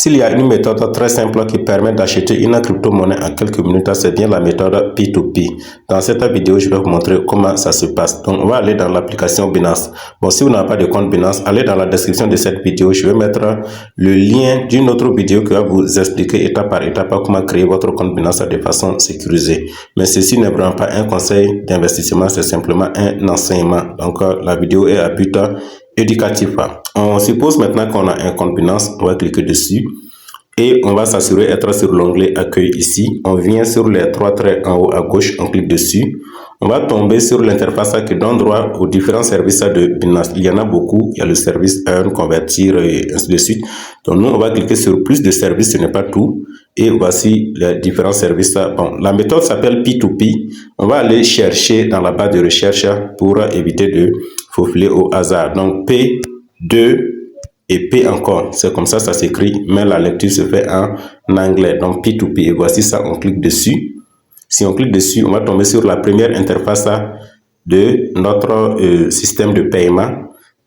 S'il y a une méthode très simple qui permet d'acheter une crypto-monnaie en quelques minutes, c'est bien la méthode P2P. Dans cette vidéo, je vais vous montrer comment ça se passe. Donc, on va aller dans l'application Binance. Bon, si vous n'avez pas de compte Binance, allez dans la description de cette vidéo. Je vais mettre le lien d'une autre vidéo qui va vous expliquer étape par étape comment créer votre compte Binance de façon sécurisée. Mais ceci n'est vraiment pas un conseil d'investissement, c'est simplement un enseignement. Donc, la vidéo est à but éducatif. On suppose maintenant qu'on a un compte Binance, on va cliquer dessus et on va s'assurer d'être sur l'onglet accueil ici. On vient sur les trois traits en haut à gauche, on clique dessus. On va tomber sur l'interface qui donne droit aux différents services de Binance. Il y en a beaucoup, il y a le service Earn, Convertir et ainsi de suite. Donc nous, on va cliquer sur plus de services, ce n'est pas tout. Et voici les différents services. Bon, la méthode s'appelle P2P. On va aller chercher dans la barre de recherche pour éviter de faufiler au hasard. Donc P2 et P encore, c'est comme ça s'écrit, mais la lecture se fait en anglais. Donc P2P, et voici ça, on clique dessus. Si on clique dessus, on va tomber sur la première interface de notre système de paiement.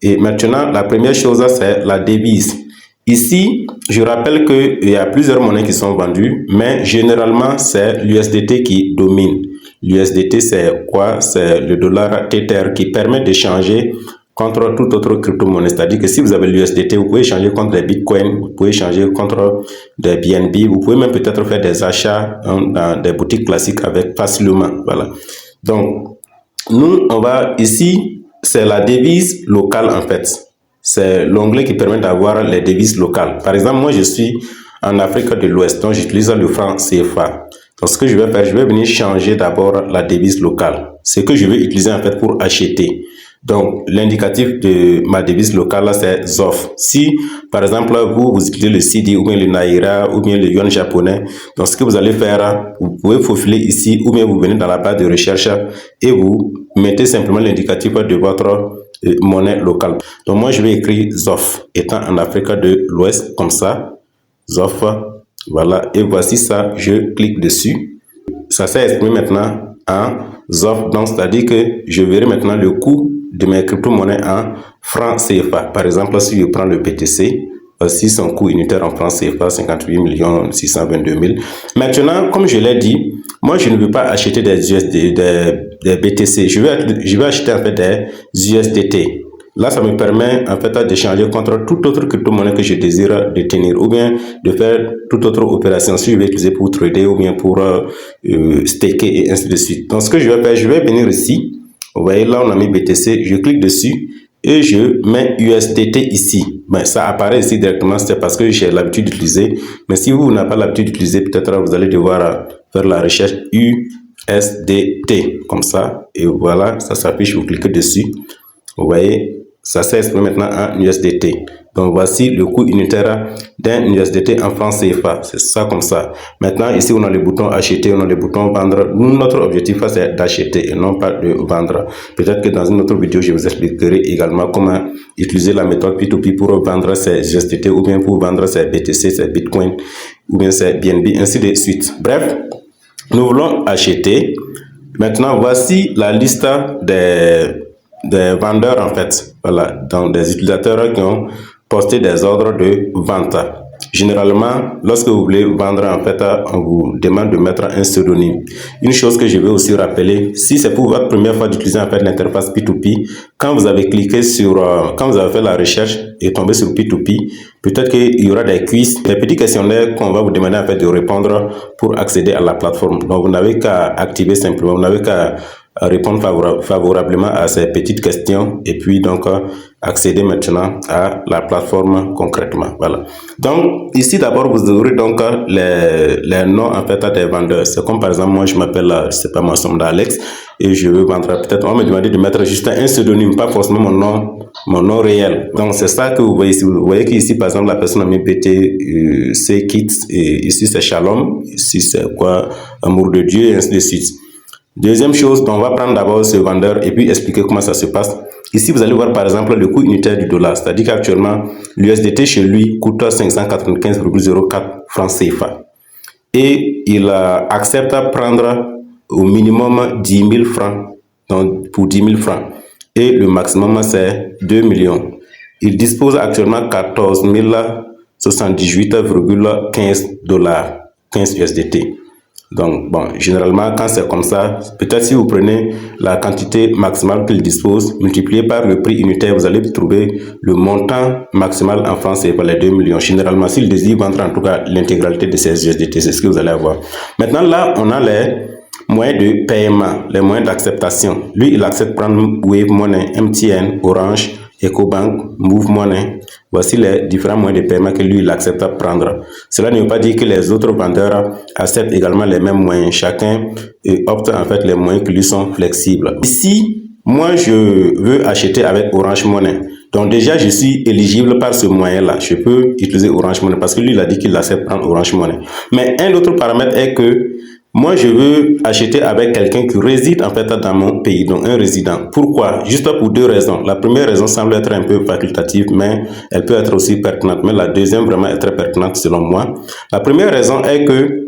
Et maintenant, la première chose, c'est la devise. Ici, je rappelle qu'il y a plusieurs monnaies qui sont vendues, mais généralement, c'est l'USDT qui domine. L'USDT, c'est quoi? C'est le dollar Tether qui permet d'échanger contre toute autre crypto-monnaie. C'est-à-dire que si vous avez l'USDT, vous pouvez échanger contre des bitcoins, vous pouvez échanger contre des BNB, vous pouvez même peut-être faire des achats dans des boutiques classiques avec facilement. Voilà. Donc, nous, on va ici, c'est la devise locale en fait. C'est l'onglet qui permet d'avoir les devises locales. Par exemple, moi, je suis en Afrique de l'Ouest, donc j'utilise le franc CFA. Donc, ce que je vais faire, je vais venir changer d'abord la devise locale. Ce que je vais utiliser en fait pour acheter. Donc, l'indicatif de ma devise locale, c'est ZOF. Si, par exemple, vous utilisez le CD ou bien le Naira ou bien le yuan japonais, donc ce que vous allez faire, vous pouvez faufiler ici ou bien vous venez dans la barre de recherche et vous mettez simplement l'indicatif de votre monnaie locale. Donc, moi, je vais écrire ZOF, étant en Afrique de l'Ouest, comme ça. ZOF, voilà. Et voici ça, je clique dessus. Ça s'est exprimé maintenant en ZOF, donc c'est-à-dire que je verrai maintenant le coût de mes crypto-monnaies en francs CFA. Par exemple, si je prends le BTC, voici son coût unitaire en francs CFA, 58 622 000. Maintenant, comme je l'ai dit, moi je ne veux pas acheter des BTC, je vais acheter en fait des USDT. Là, ça me permet en fait d'échanger contre toute autre crypto-monnaie que je désire détenir ou bien de faire toute autre opération si je vais utiliser pour trader ou bien pour staker et ainsi de suite. Donc, ce que je vais faire, je vais venir ici. Vous voyez, là, on a mis BTC. Je clique dessus et je mets USDT ici. Ben, ça apparaît ici directement, c'est parce que j'ai l'habitude d'utiliser. Mais si vous n'avez pas l'habitude d'utiliser, peut-être vous allez devoir faire la recherche USDT comme ça. Et voilà, ça s'affiche, vous cliquez dessus. Vous voyez, ça s'est exprimé maintenant en USDT. Donc, voici le coût unitaire d'un USDT en francs CFA. C'est ça comme ça. Maintenant, ici, on a le bouton acheter, on a le bouton vendre. Nous, notre objectif, c'est d'acheter et non pas de vendre. Peut-être que dans une autre vidéo, je vous expliquerai également comment utiliser la méthode P2P pour vendre ses USDT ou bien pour vendre ses BTC, ses Bitcoin ou bien ses BNB, ainsi de suite. Bref, nous voulons acheter. Maintenant, voici la liste des vendeurs en fait, voilà, donc des utilisateurs qui ont posté des ordres de vente. Généralement, lorsque vous voulez vendre en fait, on vous demande de mettre un pseudonyme. Une chose que je vais aussi rappeler, si c'est pour votre première fois d'utiliser en fait l'interface P2P, quand vous avez cliqué sur, quand vous avez fait la recherche et tombé sur P2P, peut-être qu'il y aura des quiz, des petits questionnaires qu'on va vous demander en fait de répondre pour accéder à la plateforme. Donc vous n'avez qu'à activer simplement, vous n'avez qu'à répondre favorablement à ces petites questions et puis donc accéder maintenant à la plateforme concrètement. Voilà. Donc ici d'abord vous aurez donc les noms en fait des vendeurs. C'est comme par exemple moi je m'appelle, je sais pas moi, Alex et je veux vendre. Peut-être on me demande de mettre juste un pseudonyme, pas forcément mon nom réel. Donc c'est ça que vous voyez ici. Vous voyez qu'ici par exemple la personne a mis BT, Kits et ici c'est Shalom, ici c'est quoi, amour de Dieu et ainsi de suite. Deuxième chose, on va prendre d'abord ce vendeur et puis expliquer comment ça se passe. Ici, vous allez voir par exemple le coût unitaire du dollar. C'est-à-dire qu'actuellement, l'USDT chez lui coûte 595,04 francs CFA. Et il accepte à prendre au minimum 10 000 francs, donc pour 10 000 francs. Et le maximum, c'est 2 millions. Il dispose actuellement 14 78,15 dollars, 15 USDT. Donc, bon, généralement, quand c'est comme ça, peut-être si vous prenez la quantité maximale qu'il dispose, multiplié par le prix unitaire, vous allez trouver le montant maximal en France, c'est les 2 millions. Généralement, s'il désire vendre en tout cas l'intégralité de ces USDT, c'est ce que vous allez avoir. Maintenant, là, on a les moyens de paiement, les moyens d'acceptation. Lui, il accepte prendre Wave Money, MTN, Orange, EcoBank, Move Money. Voici les différents moyens de paiement que lui, il accepte à prendre. Cela ne veut pas dire que les autres vendeurs acceptent également les mêmes moyens. Chacun opte en fait les moyens qui lui sont flexibles. Ici, moi, je veux acheter avec Orange Money. Donc déjà, je suis éligible par ce moyen-là. Je peux utiliser Orange Money parce que lui, il a dit qu'il accepte prendre Orange Money. Mais un autre paramètre est que moi, je veux acheter avec quelqu'un qui réside en fait dans mon pays, donc un résident. Pourquoi? Juste pour deux raisons. La première raison semble être un peu facultative, mais elle peut être aussi pertinente. Mais la deuxième vraiment est très pertinente selon moi. La première raison est que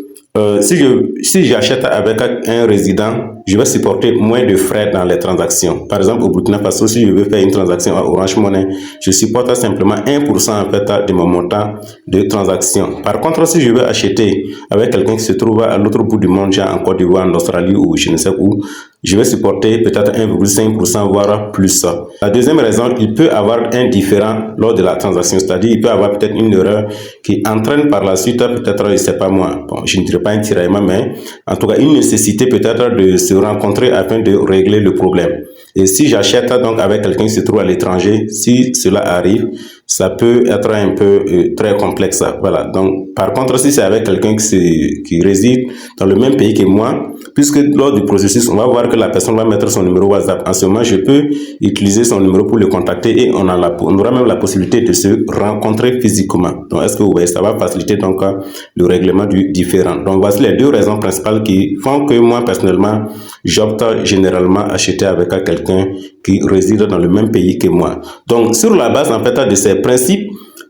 si j'achète avec un résident, je vais supporter moins de frais dans les transactions. Par exemple, au Burkina Faso, si je veux faire une transaction à Orange Money, je supporte simplement 1% en fait de mon montant de transaction. Par contre, si je veux acheter avec quelqu'un qui se trouve à l'autre bout du monde, genre en Côte d'Ivoire, en Australie ou je ne sais où, je vais supporter peut-être 1,5% voire plus. La deuxième raison, il peut avoir un différend lors de la transaction, c'est-à-dire il peut avoir peut-être une erreur qui entraîne par la suite peut-être, je ne sais pas moi, bon, je ne dirais pas un tiraillement, mais en tout cas une nécessité peut-être de se rencontrer afin de régler le problème. Et si j'achète donc avec quelqu'un qui se trouve à l'étranger, si cela arrive, ça peut être un peu très complexe. Voilà. Donc, par contre, si c'est avec quelqu'un qui réside dans le même pays que moi, puisque lors du processus, on va voir que la personne va mettre son numéro WhatsApp. En ce moment, je peux utiliser son numéro pour le contacter et on aura même la possibilité de se rencontrer physiquement. Donc, est-ce que vous voyez, ça va faciliter donc le règlement du différend. Donc, voici les deux raisons principales qui font que moi, personnellement, j'opte généralement à acheter avec quelqu'un qui réside dans le même pays que moi. Donc, sur la base, en fait, de ces principes,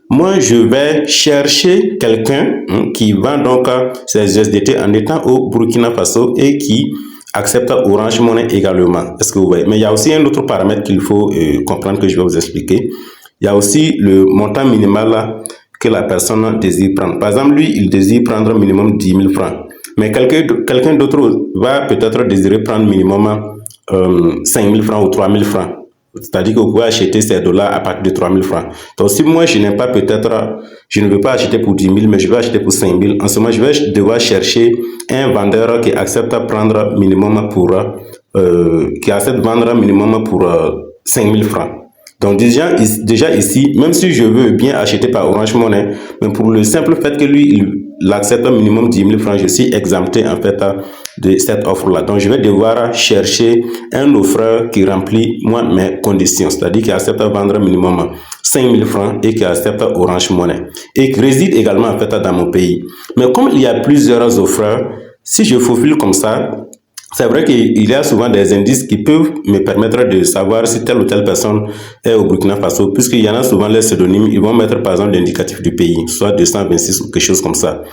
moi, je vais chercher quelqu'un qui vend donc ses USDT en étant au Burkina Faso et qui accepte Orange Money également. Est-ce que vous voyez? Mais il y a aussi un autre paramètre qu'il faut comprendre que je vais vous expliquer. Il y a aussi le montant minimal que la personne désire prendre. Par exemple, lui, il désire prendre minimum 10 000 francs. Mais quelqu'un d'autre va peut-être désirer prendre minimum 5 000 francs ou 3 000 francs. C'est-à-dire que vous pouvez acheter ces dollars à partir de 3 000 francs. Donc, si moi, je n'ai pas peut-être, je ne veux pas acheter pour 10 000, mais je vais acheter pour 5 000, en ce moment, je vais devoir chercher un vendeur qui accepte à prendre minimum pour, qui accepte de vendre minimum pour 5 000 francs. Donc, déjà ici, même si je veux bien acheter par Orange Money, mais pour le simple fait que lui, il accepte un minimum 10 000 francs, je suis exempté en fait de cette offre-là. Donc, je vais devoir chercher un offreur qui remplit moi mes conditions, c'est-à-dire qui accepte à vendre minimum 5 000 francs et qui accepte Orange Money et qui réside également en fait dans mon pays. Mais comme il y a plusieurs offreurs, si je faufile comme ça, c'est vrai qu'il y a souvent des indices qui peuvent me permettre de savoir si telle ou telle personne est au Burkina Faso, puisqu'il y en a souvent les pseudonymes, ils vont mettre par exemple l'indicatif du pays, soit 226 ou quelque chose comme ça.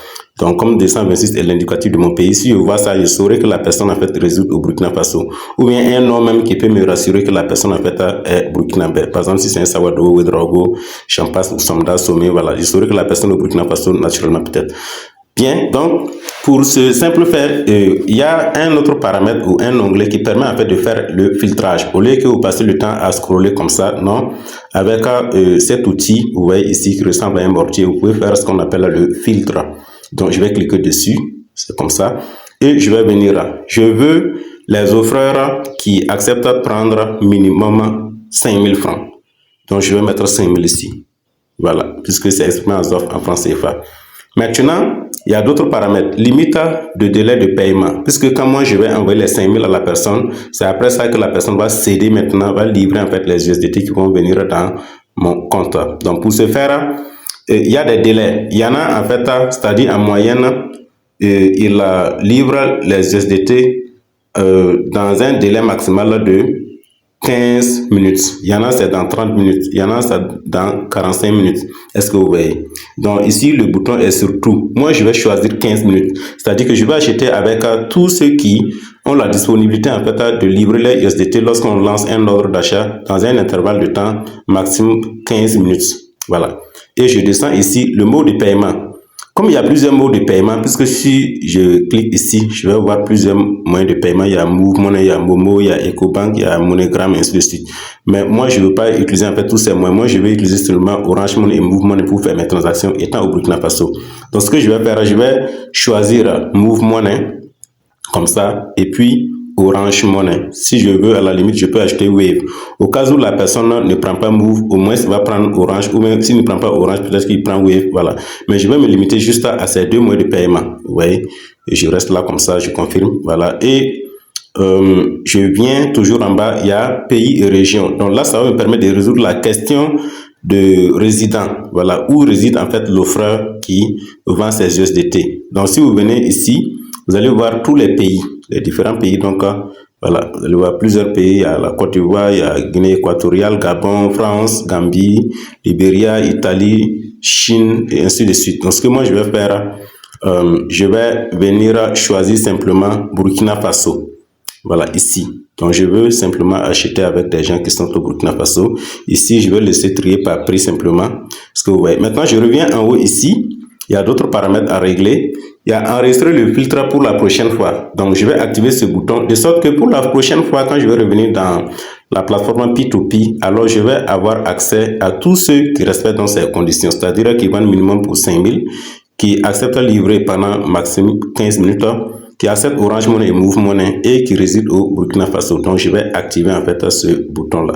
Donc comme 226 est l'indicatif de mon pays, si je vois ça, je saurai que la personne en fait réside au Burkina Faso. Ou bien un nom même qui peut me rassurer que la personne en fait est burkinabé. Par exemple, si c'est un Sawadogo, Ouedraogo, Champas ou Samda, Somé, voilà, je saurai que la personne au Burkina Faso naturellement peut-être. Bien, donc, pour ce simple fait, il y a un autre paramètre ou un onglet qui permet en fait de faire le filtrage. Au lieu que vous passez le temps à scroller comme ça, non. Avec cet outil, vous voyez ici, qui ressemble à un mortier, vous pouvez faire ce qu'on appelle le filtre. Donc, je vais cliquer dessus, c'est comme ça. Et je vais venir là. Je veux les offreurs qui acceptent de prendre minimum 5 000 francs. Donc, je vais mettre 5 000 ici. Voilà, puisque c'est exprimé en francs CFA. Maintenant, il y a d'autres paramètres. Limite de délai de paiement. Puisque quand moi je vais envoyer les 5 000 à la personne, c'est après ça que la personne va céder maintenant, va livrer en fait les USDT qui vont venir dans mon compte. Donc pour ce faire, il y a des délais. Il y en a en fait, c'est-à-dire en moyenne, il livre les USDT dans un délai maximal de 15 minutes. Il y en a c'est dans 30 minutes. Il y en a c'est dans 45 minutes. Est-ce que vous voyez? Donc ici, le bouton est sur tout. Moi, je vais choisir 15 minutes. C'est-à-dire que je vais acheter avec tous ceux qui ont la disponibilité en fait de livrer les USDT lorsqu'on lance un ordre d'achat dans un intervalle de temps maximum 15 minutes. Voilà. et je descends ici le mode de paiement. Comme il y a plusieurs modes de paiement, puisque si je clique ici, je vais voir plusieurs moyens de paiement. Il y a Move Money, il y a Momo, il y a EcoBank, il y a MoneyGram, et ainsi de suite. Mais moi, je ne veux pas utiliser en fait tous ces moyens. Moi, je vais utiliser seulement Orange Money et Move Money pour faire mes transactions étant au Burkina Faso. Donc, ce que je vais faire, je vais choisir Move Money, comme ça, et puis Orange Money. Si je veux, à la limite, je peux acheter Wave. Au cas où la personne ne prend pas Move, au moins, il va prendre Orange, ou même s'il ne prend pas Orange, peut-être qu'il prend Wave, voilà. Mais je vais me limiter juste à ces deux moyens de paiement, vous voyez. Et je reste là comme ça, je confirme, voilà. Et je viens toujours en bas, il y a pays et région. Donc là, ça va me permettre de résoudre la question de résident, voilà, où réside en fait l'offreur qui vend ses USDT. Donc si vous venez ici, vous allez voir tous les pays, les différents pays. Donc voilà, vous allez voir plusieurs pays. Il y a la Côte d'Ivoire, il y a Guinée équatoriale, Gabon, France, Gambie, Libéria, Italie, Chine et ainsi de suite. Donc ce que moi je vais faire, je vais venir choisir simplement Burkina Faso. Voilà, ici. Donc, je veux simplement acheter avec des gens qui sont au Burkina Faso. Ici, je vais laisser trier par prix simplement. Ce que vous voyez. Maintenant, je reviens en haut ici. Il y a d'autres paramètres à régler. Il y a enregistrer le filtre pour la prochaine fois. Donc, je vais activer ce bouton de sorte que pour la prochaine fois, quand je vais revenir dans la plateforme P2P, alors je vais avoir accès à tous ceux qui respectent dans ces conditions. C'est-à-dire qui vendent minimum pour 5 000, qui acceptent de livrer pendant maximum 15 minutes, qui accepte Orange Money et Move Money et qui réside au Burkina Faso. Donc, je vais activer en fait ce bouton-là.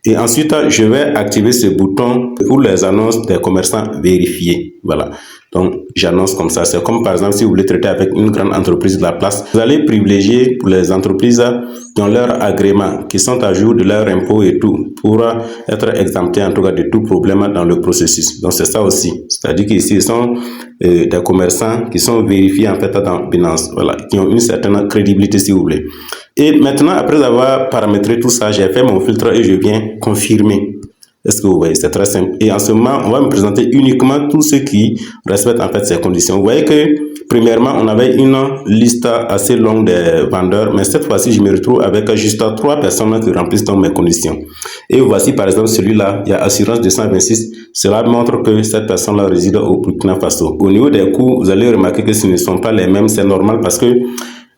Et ensuite, je vais activer ce bouton pour les annonces des commerçants vérifiés. Voilà. Donc, j'annonce comme ça. C'est comme par exemple, si vous voulez traiter avec une grande entreprise de la place, vous allez privilégier pour les entreprises qui ont leur agrément, qui sont à jour de leur impôt et tout, pour être exemptés en tout cas de tout problème dans le processus. Donc, c'est ça aussi. C'est-à-dire qu'ici, ils sont des commerçants qui sont vérifiés en fait dans Binance, voilà, qui ont une certaine crédibilité si vous voulez. Et maintenant, après avoir paramétré tout ça, j'ai fait mon filtre et je viens confirmer. Est-ce que vous voyez, c'est très simple. Et en ce moment, on va me présenter uniquement tous ceux qui respectent en fait ces conditions. Vous voyez que, premièrement, on avait une liste assez longue des vendeurs, mais cette fois-ci, je me retrouve avec juste 3 personnes qui remplissent donc mes conditions. Et voici, par exemple, celui-là, il y a assurance 226. Cela montre que cette personne-là réside au Burkina Faso. Au niveau des coûts, vous allez remarquer que ce ne sont pas les mêmes, c'est normal parce que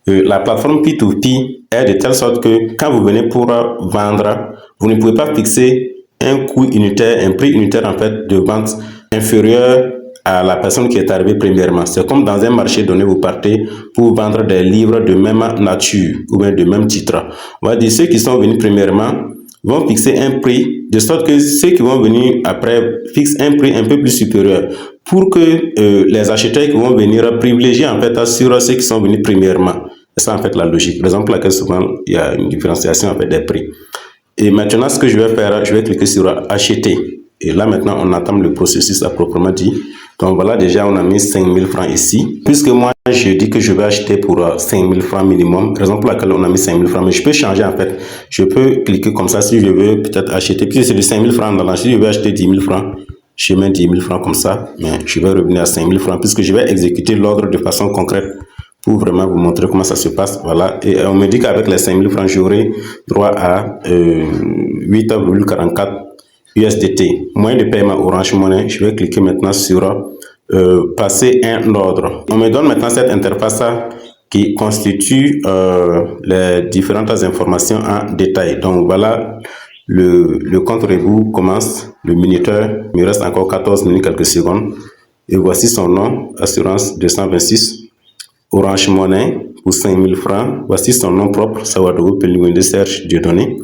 la plateforme P2P est de telle sorte que quand vous venez pour vendre, vous ne pouvez pas fixer un coût unitaire, un prix unitaire en fait de vente inférieur à la personne qui est arrivée premièrement. C'est comme dans un marché donné, vous partez pour vendre des livres de même nature ou bien de même titre. On va dire ceux qui sont venus premièrement vont fixer un prix de sorte que ceux qui vont venir après fixent un prix un peu plus supérieur pour que les acheteurs qui vont venir privilégier en fait sur ceux qui sont venus premièrement. C'est ça en fait la logique. Raison pour laquelle souvent il y a une différenciation en fait des prix. Et maintenant, ce que je vais faire, je vais cliquer sur acheter. Et là, maintenant, on entame le processus à proprement dit. Donc voilà, déjà, on a mis 5 000 francs ici. Puisque moi, je dis que je vais acheter pour 5 000 francs minimum. Raison pour laquelle on a mis 5 000 francs. Mais je peux changer, en fait. Je peux cliquer comme ça si je veux peut-être acheter. Puisque c'est de 5 000 francs dans la. Si je veux acheter 10 000 francs, je mets 10 000 francs comme ça. Mais je vais revenir à 5 000 francs puisque je vais exécuter l'ordre de façon concrète pour vraiment vous montrer comment ça se passe. Voilà. Et on me dit qu'avec les 5 000 francs, j'aurai droit à 8,44 USDT. Moyen de paiement Orange Money. Je vais cliquer maintenant sur passer un ordre. On me donne maintenant cette interface qui constitue les différentes informations en détail. Donc voilà, le compte rebours commence. Le minuteur, il me reste encore 14 minutes, quelques secondes. Et voici son nom, assurance 226. Orange Money pour 5 000 francs. Voici son nom propre, Sawadogo Pelingwende Serge Dieudonné.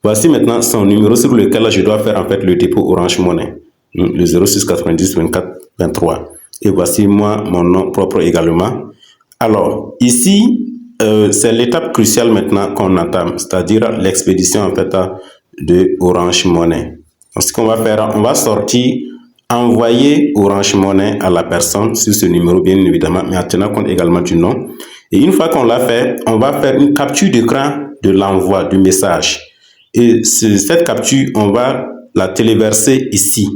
Voici maintenant son numéro sur lequel je dois faire en fait le dépôt Orange Money. Le 06 90 24 23. Et voici moi, mon nom propre également. Alors, ici, c'est l'étape cruciale maintenant qu'on entame, c'est-à-dire l'expédition en fait de Orange Money. Donc, ce qu'on va faire, on va sortir envoyer Orange Money à la personne sur ce numéro, bien évidemment, mais en tenant compte également du nom. Et une fois qu'on l'a fait, on va faire une capture d'écran de l'envoi du message. Et cette capture, on va la téléverser ici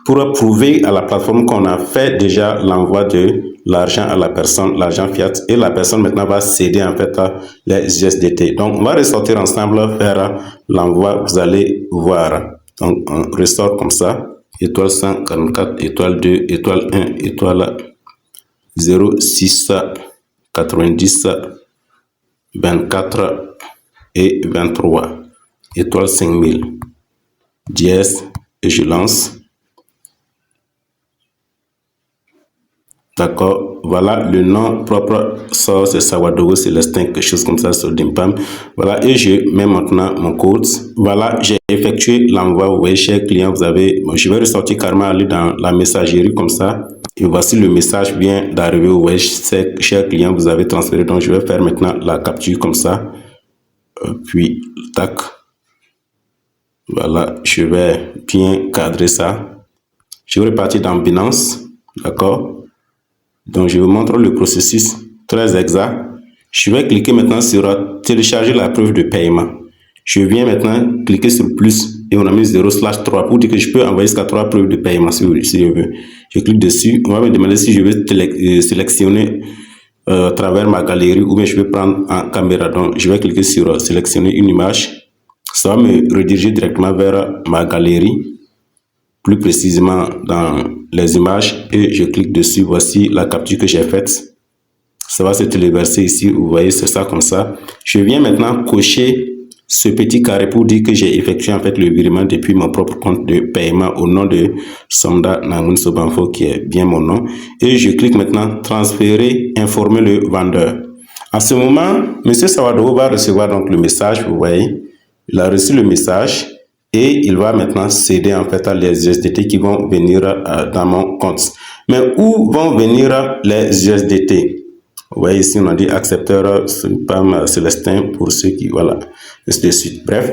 pour prouver à la plateforme qu'on a fait déjà l'envoi de l'argent à la personne, l'argent fiat, et la personne maintenant va céder en fait les USDT. Donc, on va ressortir ensemble, faire l'envoi, vous allez voir. Donc, on ressort comme ça. étoile 144, étoile 2, étoile 1, étoile 0, 6, 90, 24 et 23, étoile 5000, dièse, et je lance. D'accord, voilà le nom propre, ça c'est Sawadogo Célestin, quelque chose comme ça sur Dimpam. Voilà, et je mets maintenant mon code. Voilà, j'ai effectué l'envoi. Vous voyez, cher client, vous avez. Bon, je vais ressortir carrément, aller dans la messagerie comme ça. Et voici le message vient d'arriver. Vous voyez, cher client, vous avez transféré. Donc, je vais faire maintenant la capture comme ça. Puis, tac. Voilà, je vais bien cadrer ça. Je vais repartir dans Binance. D'accord. Donc, je vous montre le processus très exact. Je vais cliquer maintenant sur télécharger la preuve de paiement. Je viens maintenant cliquer sur plus et on a mis 0/3 pour dire que je peux envoyer jusqu'à 3 preuves de paiement si je veux. Je clique dessus. On va me demander si je veux sélectionner à travers ma galerie ou bien je vais prendre en caméra. Donc, je vais cliquer sur sélectionner une image. Ça va me rediriger directement vers ma galerie. Plus précisément dans les images et je clique dessus. Voici la capture que j'ai faite. Ça va se téléverser ici. Vous voyez, c'est ça comme ça. Je viens maintenant cocher ce petit carré pour dire que j'ai effectué en fait le virement depuis mon propre compte de paiement au nom de Somda Namun Sobanfo qui est bien mon nom. Et je clique maintenant transférer, informer le vendeur. À ce moment, monsieur Sawadogo va recevoir donc le message. Vous voyez, il a reçu le message. Et il va maintenant céder en fait à les USDT qui vont venir dans mon compte. Mais où vont venir les USDT? Vous voyez ici on a dit accepteur Spam Célestin pour ceux qui voilà ainsi de suite. Bref,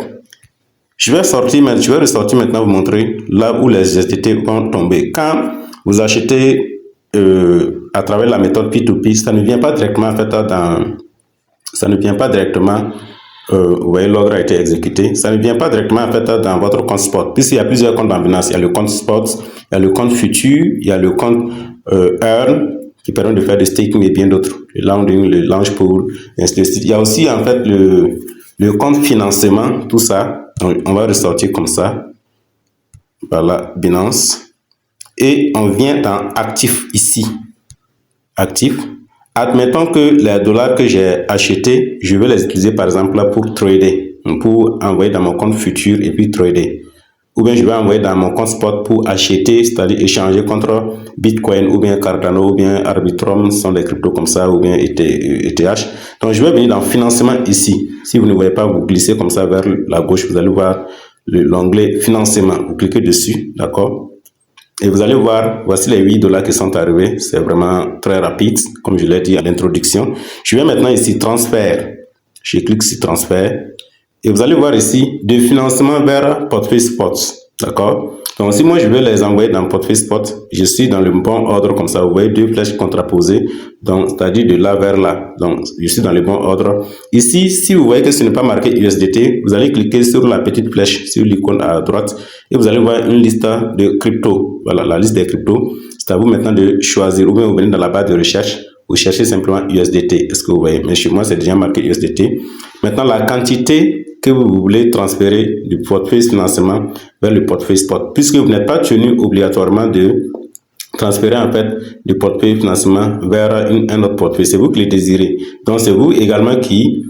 je vais ressortir maintenant vous montrer là où les USDT vont tomber. Quand vous achetez à travers la méthode P2P, ça ne vient pas directement en fait vous voyez, l'ordre a été exécuté. Ça ne vient pas directement en fait dans votre compte spot. Puisqu'il y a plusieurs comptes en Binance. Il y a le compte spot, il y a le compte futur, il y a le compte earn qui permet de faire des staking et bien d'autres. Le landing, le launch pool, ainsi de suite. Il y a aussi en fait le compte financement, tout ça. Donc, on va ressortir comme ça. Voilà, Binance. Et on vient dans actif ici. Actif. Admettons que les dollars que j'ai achetés, je vais les utiliser par exemple là pour trader, pour envoyer dans mon compte futur et puis trader. Ou bien je vais envoyer dans mon compte spot pour acheter, c'est-à-dire échanger contre Bitcoin ou bien Cardano ou bien Arbitrum, ce sont des cryptos comme ça, ou bien ETH. Donc je vais venir dans financement ici. Si vous ne voyez pas, vous glissez comme ça vers la gauche, vous allez voir l'onglet financement. Vous cliquez dessus, d'accord? Et vous allez voir, voici les 8 dollars qui sont arrivés. C'est vraiment très rapide, comme je l'ai dit à l'introduction. Je vais maintenant ici, transfert. Je clique sur transfert. Et vous allez voir ici, de financement vers portefeuille spot. D'accord? Donc, si moi je veux les envoyer dans portefeuille spot, je suis dans le bon ordre comme ça. Vous voyez deux flèches contraposées. Donc, c'est-à-dire de là vers là. Donc, je suis dans le bon ordre. Ici, si vous voyez que ce n'est pas marqué USDT, vous allez cliquer sur la petite flèche, sur l'icône à droite, et vous allez voir une liste de cryptos. Voilà, la liste des cryptos. C'est à vous maintenant de choisir. Ou bien vous venez dans la barre de recherche, vous cherchez simplement USDT. Est-ce que vous voyez? Mais chez moi, c'est déjà marqué USDT. Maintenant, la quantité que vous voulez transférer du portefeuille financement vers le portefeuille spot, puisque vous n'êtes pas tenu obligatoirement de transférer en fait du portefeuille financement vers un autre portefeuille. C'est vous qui le désirez. Donc, c'est vous également qui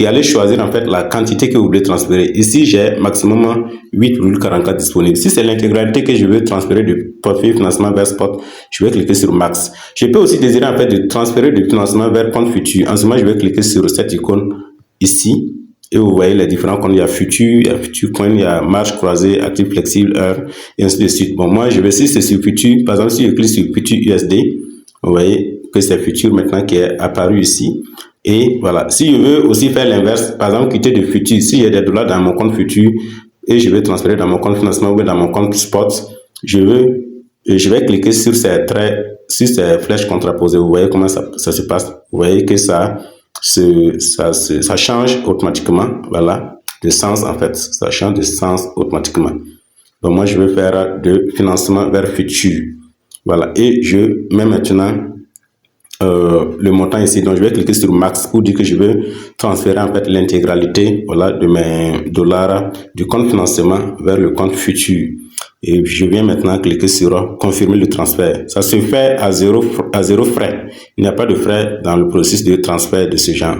allez choisir en fait la quantité que vous voulez transférer. Ici, j'ai maximum 8,44 disponibles. Si c'est l'intégralité que je veux transférer du portefeuille financement vers spot, je vais cliquer sur max. Je peux aussi désirer en fait de transférer du financement vers compte futur. En ce moment, je vais cliquer sur cette icône ici. Et vous voyez les différents comptes. Il y a futur, il y a futur coin, il y a marge croisée, actif flexible, heure, et ainsi de suite. Bon, moi, je vais si c'est sur futur. Par exemple, si je clique sur futur USD, vous voyez que c'est futur maintenant qui est apparu ici. Et voilà. Si je veux aussi faire l'inverse, par exemple, quitter de futur, si j'ai des dollars dans mon compte futur et je vais transférer dans mon compte financement ou dans mon compte spot, je vais cliquer sur ces traits, sur ces flèches contraposées. Vous voyez comment ça se passe. Vous voyez que ça change automatiquement, voilà, de sens en fait. Ça change de sens automatiquement. Donc moi, je vais faire de financement vers futur. Voilà. Et je mets maintenant le montant ici. Donc je vais cliquer sur max pour dire que je veux transférer en fait l'intégralité, voilà, de mes dollars du compte financement vers le compte futur. Et je viens maintenant cliquer sur confirmer le transfert. Ça se fait à zéro frais. Il n'y a pas de frais dans le processus de transfert de ce genre.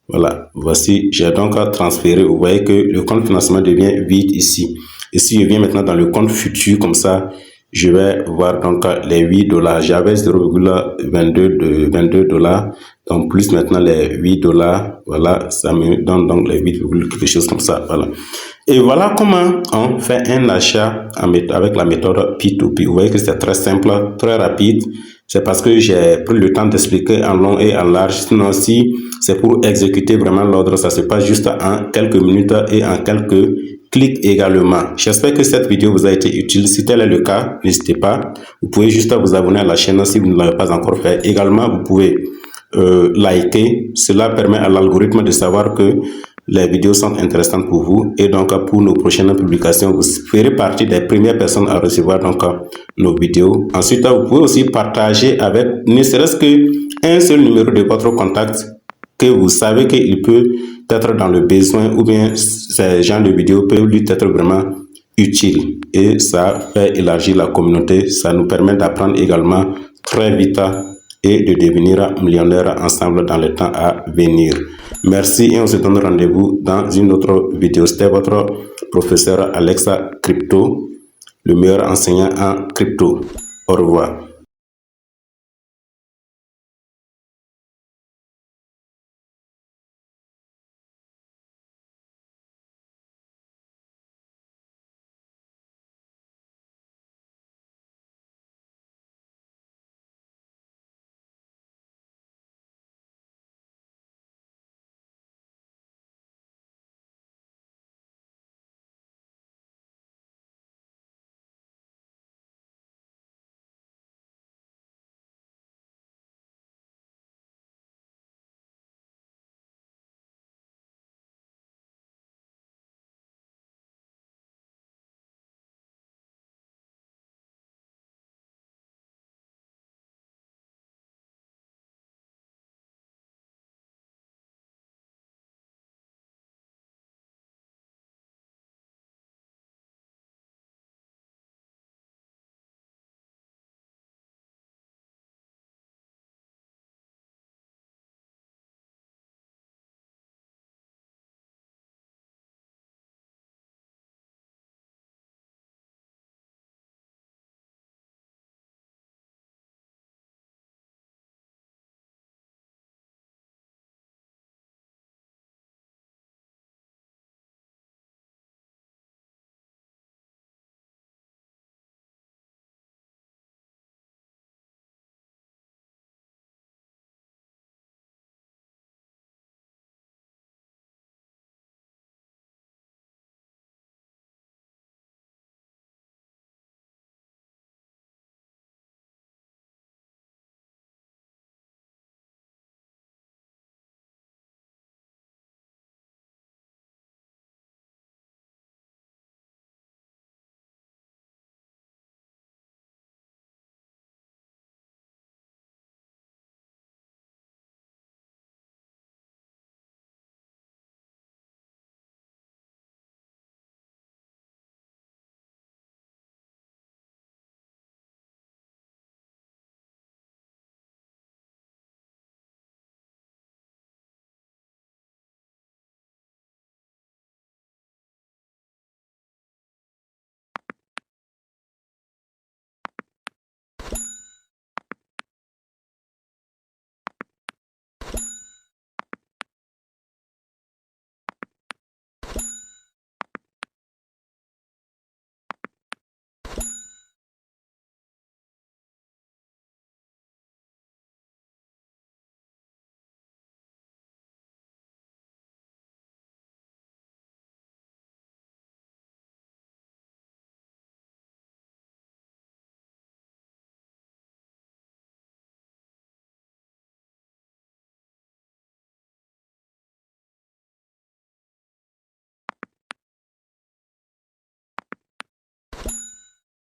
Voilà, voici, j'ai donc transféré. Vous voyez que le compte financement devient vide ici. Et si je viens maintenant dans le compte futur, comme ça, je vais voir donc les 8 dollars. J'avais 0,22 dollars. Donc plus maintenant les 8 dollars. Voilà, ça me donne donc les 8, quelque chose comme ça. Voilà. Et voilà comment on fait un achat avec la méthode P2P. Vous voyez que c'est très simple, très rapide. C'est parce que j'ai pris le temps d'expliquer en long et en large. Sinon, si c'est pour exécuter vraiment l'ordre, ça se passe juste en quelques minutes et en quelques clics également. J'espère que cette vidéo vous a été utile. Si tel est le cas, n'hésitez pas. Vous pouvez juste vous abonner à la chaîne si vous ne l'avez pas encore fait. Également, vous pouvez liker. Cela permet à l'algorithme de savoir que les vidéos sont intéressantes pour vous et donc pour nos prochaines publications, vous ferez partie des premières personnes à recevoir donc nos vidéos. Ensuite, vous pouvez aussi partager avec ne serait-ce qu'un seul numéro de votre contact que vous savez qu'il peut être dans le besoin ou bien ces genres de vidéos peuvent lui être vraiment utiles. Et ça fait élargir la communauté. Ça nous permet d'apprendre également très vite et de devenir millionnaire ensemble dans le temps à venir. Merci et on se donne rendez-vous dans une autre vidéo. C'était votre professeur Alexa Crypto, le meilleur enseignant en crypto. Au revoir.